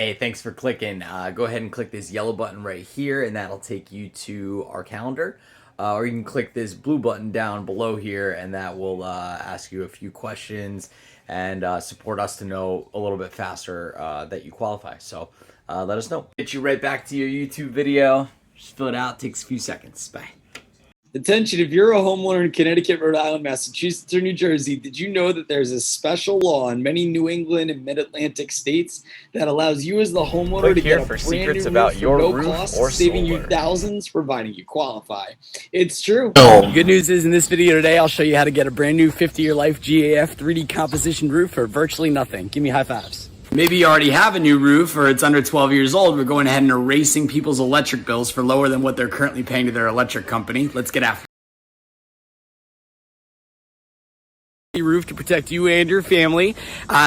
Hey, thanks for clicking. Go ahead and click this yellow button right here, and that'll take you to our calendar. Or you can click this blue button down below here, and that will ask you a few questions and support us to know a little bit faster that you qualify. So let us know. Get you right back to your YouTube video. Just fill it out. Takes a few seconds. Bye. Attention, if you're a homeowner in Connecticut, Rhode Island, Massachusetts, or New Jersey, did you know that there's a special law in many New England and Mid-Atlantic states that allows you as the homeowner to get a brand new roof about your for no roof cost, or saving you solar. thousands, providing you qualify? It's true. Good news is in this video today, I'll show you how to get a brand new 50-year life GAF 3D composition roof for virtually nothing. Give me high fives. Maybe you already have a new roof or it's under 12 years old. We're going ahead and erasing people's electric bills for lower than what they're currently paying to their electric company. Let's get after it. Roof to protect you and your family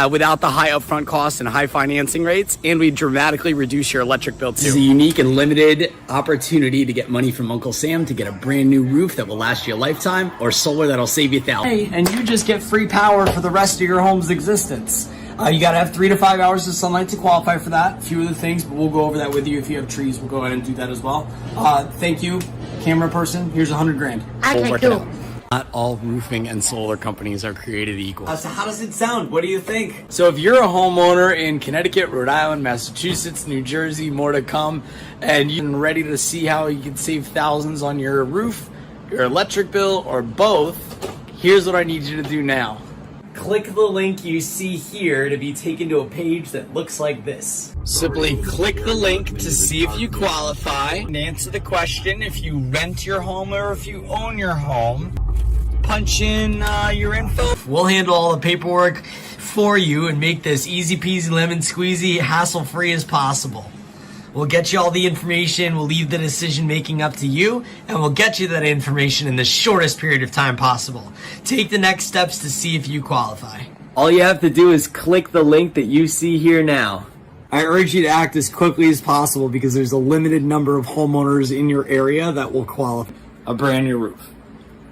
without the high upfront costs and high financing rates, and we dramatically reduce your electric bill This is a too. unique and limited opportunity to get money from Uncle Sam to get a brand new roof that will last you a lifetime or solar that'll save you thousands. And you just get free power for the rest of your home's existence. You gotta have 3 to 5 hours of sunlight to qualify for that. A few other things, but we'll go over that with you. If you have trees, we'll go ahead and do that as well. Thank you, camera person. Here's $100 grand. We'll work it out. Not all roofing and solar companies are created equal. So how does it sound? What do you think? So if you're a homeowner in Connecticut, Rhode Island, Massachusetts, New Jersey, more to come, and you're ready to see how you can save thousands on your roof, your electric bill, or both, here's what I need you to do now. Click the link you see here to be taken to a page that looks like this. Simply click the link to see if you qualify and answer the question if you rent your home or if you own your home. Punch in your info. We'll handle all the paperwork for you and make this easy peasy lemon squeezy hassle free as possible. We'll get you all the information, we'll leave the decision making up to you, and we'll get you that information in the shortest period of time possible. Take the next steps to see if you qualify. All you have to do is click the link that you see here now. I urge you to act as quickly as possible because there's a limited number of homeowners in your area that will qualify. A brand new roof.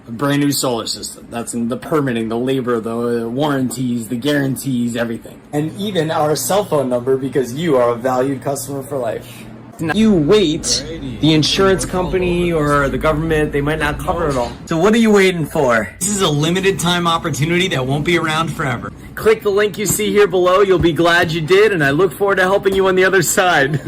A brand new solar system. That's in the permitting, the labor, the warranties, the guarantees, everything. And even our cell phone number because you are a valued customer for life. You wait, the insurance company or the government, they might not cover it all. So what are you waiting for? This is a limited time opportunity that won't be around forever. Click the link you see here below. You'll be glad you did, and I look forward to helping you on the other side.